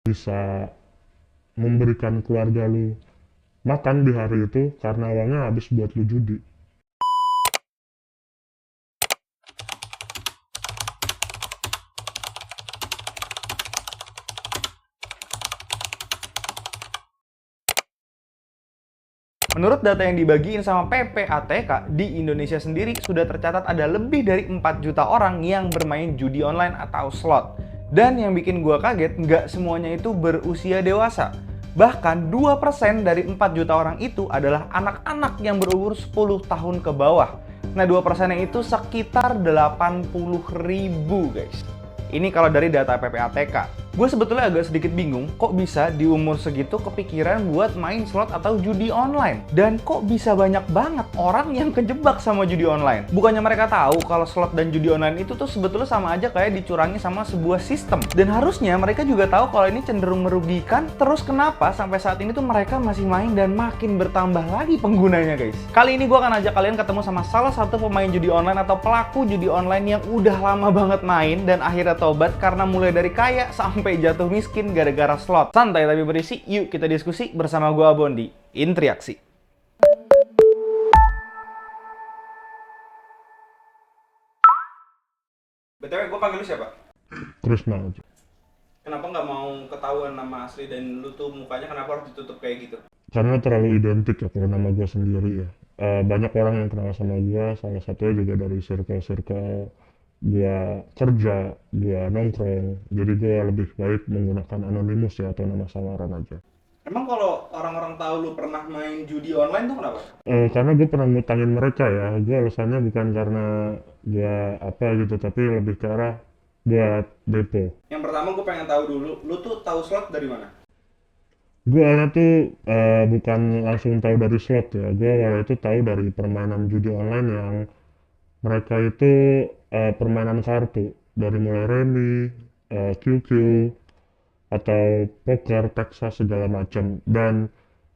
bisa memberikan keluarga lu makan di hari itu karena uangnya habis buat lu judi. Menurut data yang dibagiin sama PPATK, di Indonesia sendiri sudah tercatat ada lebih dari 4 juta orang yang bermain judi online atau slot. Dan yang bikin gua kaget, nggak semuanya itu berusia dewasa. Bahkan 2% dari 4 juta orang itu adalah anak-anak yang berumur 10 tahun ke bawah. Nah, 2% itu sekitar 80 ribu, guys. Ini kalau dari data PPATK. Gue sebetulnya agak sedikit bingung, kok bisa di umur segitu kepikiran buat main slot atau judi online? Dan kok bisa banyak banget orang yang kejebak sama judi online? Bukannya mereka tahu kalau slot dan judi online itu tuh sebetulnya sama aja kayak dicurangi sama sebuah sistem. Dan harusnya mereka juga tahu kalau ini cenderung merugikan, terus kenapa sampai saat ini tuh mereka masih main dan makin bertambah lagi penggunanya, guys? Kali ini gue akan ajak kalian ketemu sama salah satu pemain judi online atau pelaku judi online yang udah lama banget main dan akhirnya tobat karena mulai dari kaya sampai jatuh miskin gara-gara slot. Santai tapi berisi, yuk kita diskusi bersama gua Bondi. Intriaksi. BTW, gue panggil lu siapa? Krishna aja. Kenapa nggak mau ketahuan nama asli dan lu tuh mukanya kenapa harus ditutup kayak gitu? Karena terlalu identik ya kalau nama gue sendiri ya. Banyak orang yang kenal sama gue, salah satunya juga dari circle-circle gue kerja, gue nongkrong. Jadi gue lebih baik menggunakan anonimus ya atau nama samaran aja. Emang kalau orang-orang tahu lu pernah main judi online tuh kenapa? Karena gue pernah ngutangin mereka ya. Gue alasannya bukan karena gue apa gitu, tapi lebih ke arah buat depo. Yang pertama gue pengen tahu dulu, lu tuh tahu slot dari mana? Gue awalnya tuh bukan langsung tahu dari slot ya. Gue awalnya itu tahu dari permainan judi online yang mereka itu permainan kartu. Dari mulai remi, QQ, atau poker, Texas segala macam. Dan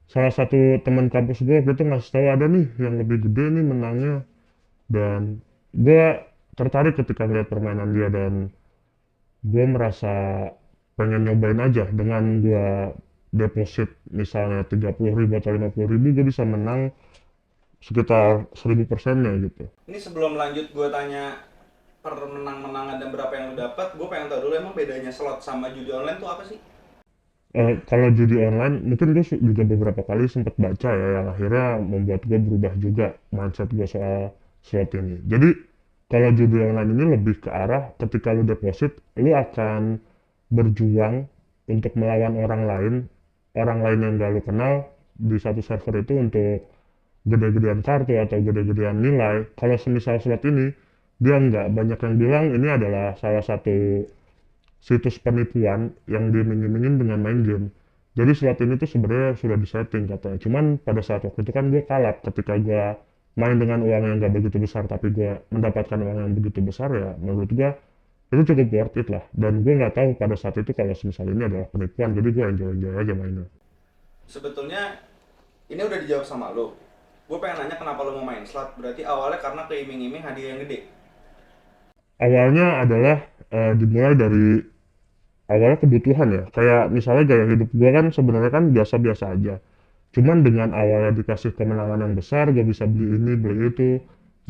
salah satu teman kampus gue waktu itu ngasih tahu ada nih yang lebih gede nih menangnya. Dan gue tertarik ketika lihat permainan dia dan gue merasa pengen nyobain aja dengan gue deposit misalnya 30.000 atau 50.000 gue bisa menang sekitar 1000%-nya gitu. Ini sebelum lanjut gue tanya per menang-menangan dan berapa yang lu dapat, gue pengen tahu dulu emang bedanya slot sama judi online tuh apa sih? Kalau judi online mungkin gue juga beberapa kali sempat baca ya yang akhirnya membuat gue berubah juga mindset gue soal slot ini. Jadi kalau judi online ini lebih ke arah ketika lu deposit lu akan berjuang untuk melawan orang lain yang gak lu kenal di satu server itu untuk gede-gedean kartu atau gede-gedean nilai. Kalau semisal slot ini dia nggak, banyak yang bilang ini adalah salah satu situs penipuan yang diiming-imingin dengan main game. Jadi slot ini tuh sebenarnya sudah disetting katanya. Cuman pada saat waktu itu kan gue kalap ketika gue main dengan uang yang gak begitu besar tapi gue mendapatkan uang yang begitu besar ya menurut gue itu cukup worth it lah. Dan gue nggak tahu pada saat itu kalau misal ini adalah penipuan, jadi gue enjoy aja mainnya. Sebetulnya ini udah dijawab sama lo. Gue pengen nanya kenapa lo mau main slot. Berarti awalnya karena keiming-iming hadiah yang gede. Awalnya adalah dimulai dari awalnya kebutuhan ya. Kayak misalnya gaya hidup gue kan sebenarnya kan biasa-biasa aja. Cuman dengan awalnya dikasih kemenangan yang besar, gue bisa beli ini, beli itu.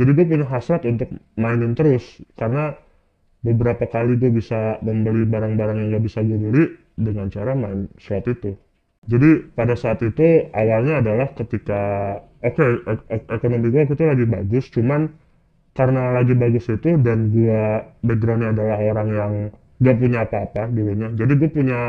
Jadi gue punya hasrat untuk mainin terus. Karena beberapa kali gue bisa membeli barang-barang yang gak bisa gue beli dengan cara main slot itu. Jadi pada saat itu awalnya adalah ketika oke, ekonomi gue waktu itu lagi bagus, cuman karena lagi bagus itu dan gue backgroundnya adalah orang yang gak punya apa-apa dulunya. Jadi gue punya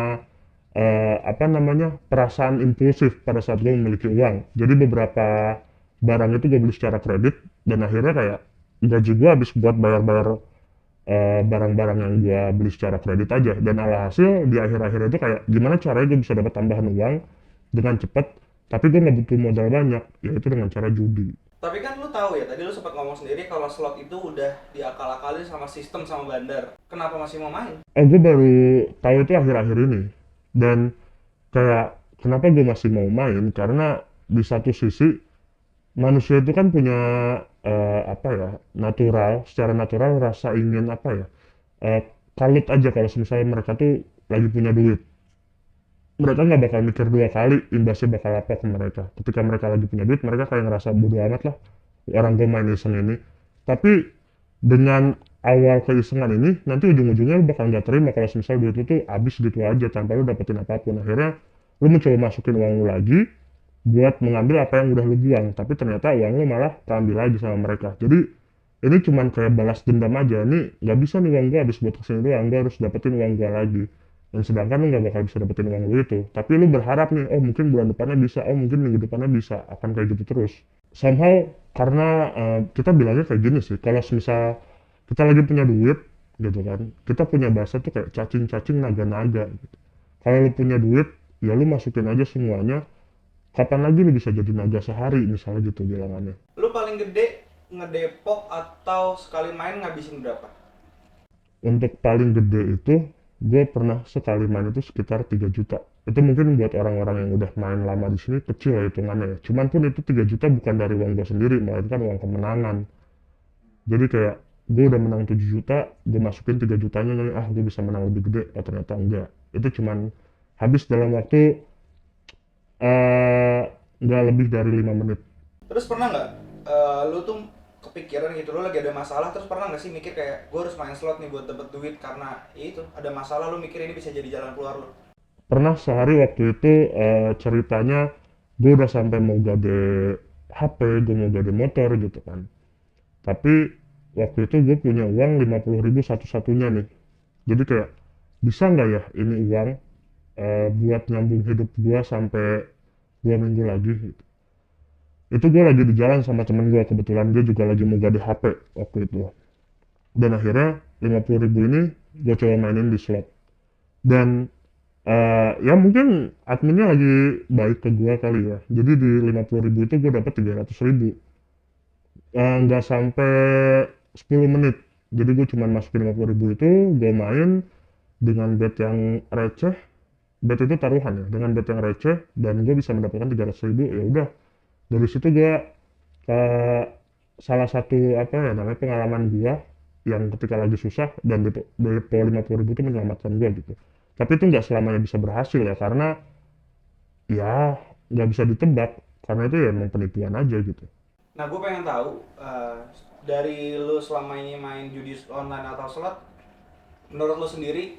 apa namanya perasaan impulsif pada saat gue memiliki uang. Jadi beberapa barang itu gue beli secara kredit dan akhirnya kayak gaji gue habis buat bayar-bayar barang-barang yang gue beli secara kredit aja. Dan alhasil di akhir-akhir itu kayak gimana caranya gue bisa dapat tambahan uang dengan cepat, tapi gue nggak butuh modal banyak, yaitu dengan cara judi. Tapi kan lu tahu ya, tadi lu sempat ngomong sendiri kalau slot itu udah diakal-akalin sama sistem sama bandar. Kenapa masih mau main? Gue baru tahu itu akhir-akhir ini. Dan kayak kenapa gue masih mau main? Karena di satu sisi manusia itu kan punya apa ya, secara natural rasa ingin apa ya, kalut aja kalau misalnya mereka tuh lagi punya duit. mereka nggak bakal mikir dua kali imbasnya bakal apa ke mereka. Ketika mereka lagi punya duit, mereka kayak ngerasa bodo amat lah, orang gue main iseng ini. Tapi dengan awal keisengan ini, nanti ujung-ujungnya lu bakal nggak terima kalau misal duit lu tuh habis gitu aja tanpa lu dapetin apapun. Akhirnya lu mencoba masukin uang lu lagi buat mengambil apa yang udah lu buang, tapi ternyata uang lu malah keambil lagi sama mereka. Jadi ini cuman kayak balas dendam aja. Ini nggak bisa nih, uang gua habis buat kesini doang, gua harus dapetin uang gua lagi. Dan sedangkan lu nggak bakal bisa dapetin uang lu itu, tapi lu berharap nih, oh mungkin bulan depannya bisa, oh mungkin minggu depannya bisa, akan kayak gitu terus. Somehow, karena kita bilangnya kayak gini sih, kalau misal kita lagi punya duit gitu kan, kita punya bahasa tuh kayak cacing-cacing naga-naga gitu. Kalau lu punya duit, ya lu masukin aja semuanya, kapan lagi lu bisa jadi naga sehari misalnya gitu bilangannya. Lu paling gede ngedepok atau sekali main ngabisin berapa? Untuk paling gede itu, gue pernah sekali main itu sekitar 3 juta. Itu mungkin buat orang-orang yang udah main lama di sini kecil ya hitungannya ya. Cuman pun itu 3 juta bukan dari uang gue sendiri, melainkan uang kemenangan. Jadi kayak gue udah menang 7 juta, gue masukin 3 jutanya nih, ah gue bisa menang lebih gede. Ternyata enggak. Itu cuman habis dalam waktu eh nggak lebih dari 5 menit. Terus pernah nggak lu tuh kepikiran gitu, lu lagi ada masalah, terus pernah nggak sih mikir kayak gue harus main slot nih buat dapet duit karena ya itu ada masalah, lu mikir ini bisa jadi jalan keluar lu? Pernah sehari waktu itu ceritanya gue udah sampai mau gade HP, gue mau gade motor gitu kan. Tapi waktu itu gue punya uang 50.000 satu-satunya nih. Jadi kayak bisa nggak ya ini uang buat nyambung hidup gue sampai 2 minggu lagi gitu. Itu gue lagi di jalan sama temen gue, kebetulan dia juga lagi mau gade HP waktu itu. Dan akhirnya 50.000 ini gue coba mainin di slot. Dan ya mungkin adminnya lagi baik ke gue kali ya. Jadi di 50.000 itu gue dapat 300.000. Nggak sampai 10 menit. Jadi gue cuma masukin 50.000 itu, gue main dengan bet yang receh. Bet itu taruhan ya, dengan bet yang receh dan gue bisa mendapatkan 300.000. Ya udah, dari situ gue uh, salah satu apa ya namanya pengalaman gue yang ketika lagi susah dan DP 50.000 itu menyelamatkan gue gitu. Tapi itu nggak selamanya bisa berhasil ya, karena ya nggak bisa ditebak, karena itu ya emang penipuan aja gitu. Nah, gue pengen tahu dari lu selama ini main judi online atau slot, menurut lu sendiri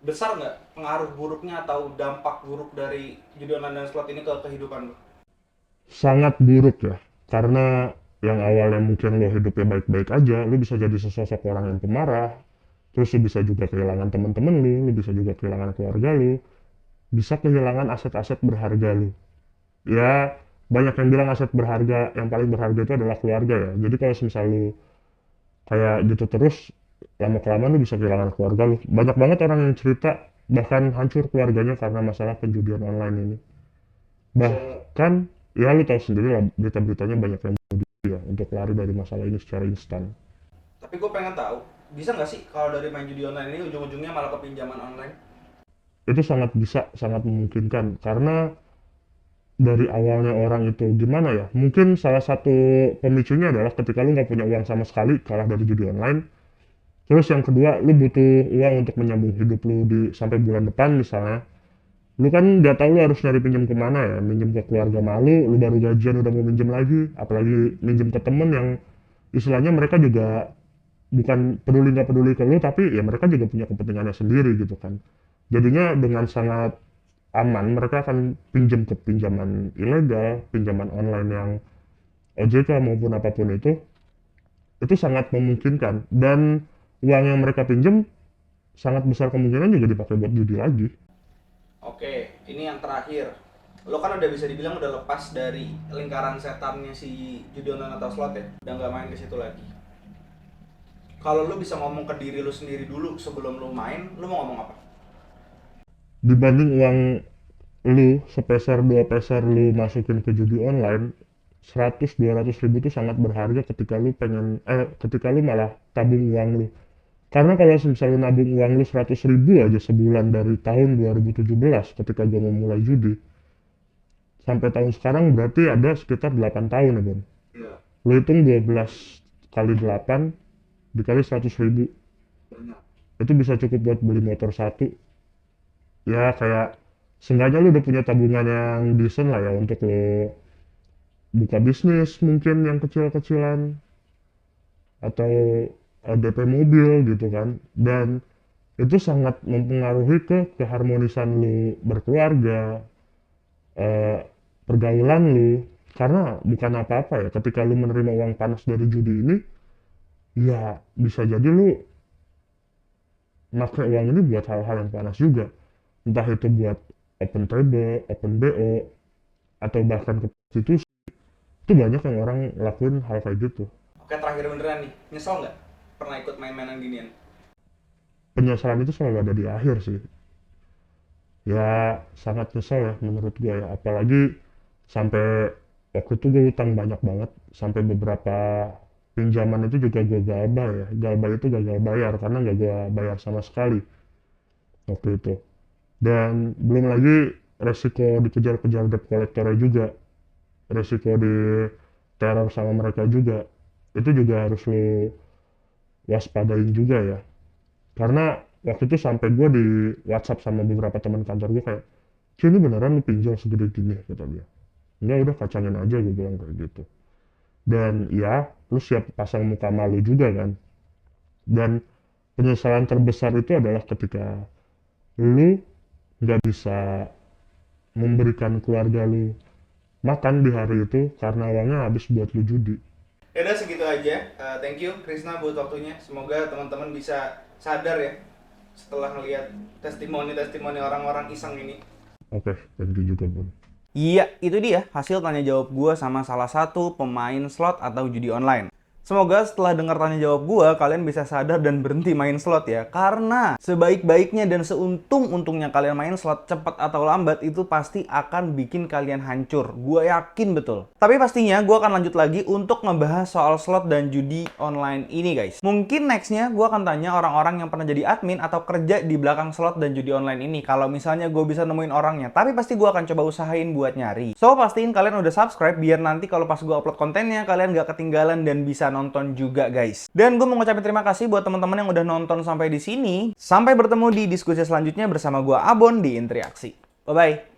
besar nggak pengaruh buruknya atau dampak buruk dari judi online dan slot ini ke kehidupan lu? Sangat buruk ya, karena yang awalnya mungkin lo hidupnya baik-baik aja, lo bisa jadi sesosok orang yang pemarah, terus lo bisa juga kehilangan teman-teman lo bisa juga kehilangan keluarga lo, bisa kehilangan aset-aset berharga lo. Ya, banyak yang bilang aset berharga, yang paling berharga itu adalah keluarga ya. Jadi kalau misal lo kayak gitu terus, lama kelamaan lu bisa kehilangan keluarga lu. Banyak banget orang yang cerita bahkan hancur keluarganya karena masalah penjudian online ini. Bahkan ya lu tahu sendiri lah, berita-beritanya banyak yang bunuh ya untuk lari dari masalah ini secara instan. Tapi gue pengen tahu, bisa nggak sih kalau dari main judi online ini ujung-ujungnya malah ke pinjaman online? Itu sangat bisa, sangat memungkinkan, karena dari awalnya orang itu gimana ya, mungkin salah satu pemicunya adalah ketika lu nggak punya uang sama sekali kalah dari judi online. Terus yang kedua, lu butuh uang untuk menyambung hidup lu di sampai bulan depan misalnya. Lu kan nggak tahu lu harus nyari pinjam kemana ya, minjem ke keluarga malu, lu baru gajian udah mau minjem lagi, apalagi minjem ke temen yang istilahnya mereka juga bukan peduli nggak peduli ke lu, tapi ya mereka juga punya kepentingannya sendiri gitu kan. Jadinya dengan sangat aman mereka akan pinjam ke pinjaman ilegal, pinjaman online yang OJK maupun apapun itu sangat memungkinkan, dan uang yang mereka pinjam sangat besar kemungkinan juga dipakai buat judi lagi. Oke, ini yang terakhir. Lo kan udah bisa dibilang udah lepas dari lingkaran setannya si judi online atau slot ya, udah nggak main ke situ lagi. Kalau lo bisa ngomong ke diri lo sendiri dulu sebelum lo main, lo mau ngomong apa? Dibanding uang lu sepeser dua peser lu masukin ke judi online, 100-200 ribu itu sangat berharga ketika lu pengen ketika lu malah tabung uang lu. Karena kalau misalnya nabung uang lu 100.000 aja sebulan dari tahun 2017 ketika gue mau mulai judi sampai tahun sekarang, berarti ada sekitar 8 tahun ya Bang. Iya. Lu hitung 12 kali 8 dikali 100.000, itu bisa cukup buat beli motor satu. Ya kayak seenggaknya lu udah punya tabungan yang decent lah ya untuk lu buka bisnis mungkin yang kecil-kecilan atau DP mobil gitu kan. Dan itu sangat mempengaruhi ke keharmonisan lu berkeluarga, eh, pergaulan lu. Karena bukan apa-apa ya, ketika lu menerima uang panas dari judi ini, ya bisa jadi lu pakai uang ini buat hal-hal yang panas juga. Entah itu buat open table, open BO, atau bahkan ke prostitusi. Itu banyak yang orang lakuin hal kayak gitu. Oke, terakhir beneran nih, nyesel nggak pernah ikut main-mainan ginian? Penyesalan itu selalu ada di akhir sih. Ya sangat nyesel ya menurut gue ya. Apalagi sampai waktu itu gue utang banyak banget. Sampai beberapa pinjaman itu juga gue gagal ya. Gagal itu gagal bayar karena gak gue bayar sama sekali waktu itu. Dan belum lagi resiko dikejar-kejar debt collector juga. Resiko di teror sama mereka juga. Itu juga harus lo waspadain juga ya. Karena waktu itu sampai gue di WhatsApp sama beberapa teman kantor gue kayak, "Ci, ini beneran lu pinjol segede gini?" kata dia. "Enggak, udah kacangin aja," gue bilang kayak gitu. Dan ya, lu siap pasang muka malu juga kan. Dan penyesalan terbesar itu adalah ketika lu nggak bisa memberikan keluarga lu makan di hari itu karena uangnya habis buat lu judi. Ya udah segitu aja. Thank you Krisna buat waktunya. Semoga teman-teman bisa sadar ya setelah ngelihat testimoni-testimoni orang-orang iseng ini. Oke, thank you juga Bun. Iya, itu dia hasil tanya jawab gue sama salah satu pemain slot atau judi online. Semoga setelah dengar tanya jawab gue, kalian bisa sadar dan berhenti main slot ya. Karena sebaik-baiknya dan seuntung-untungnya kalian main slot cepat atau lambat itu pasti akan bikin kalian hancur. Gue yakin betul. Tapi pastinya gue akan lanjut lagi untuk ngebahas soal slot dan judi online ini guys. Mungkin nextnya gue akan tanya orang-orang yang pernah jadi admin atau kerja di belakang slot dan judi online ini. Kalau misalnya gue bisa nemuin orangnya. Tapi pasti gue akan coba usahain buat nyari. So pastiin kalian udah subscribe biar nanti kalau pas gue upload kontennya kalian gak ketinggalan dan bisa nonton juga guys. Dan gue mau ngucapin terima kasih buat teman-teman yang udah nonton sampai di sini. Sampai bertemu di diskusi selanjutnya bersama gue Abon di Intriaksi. Bye bye.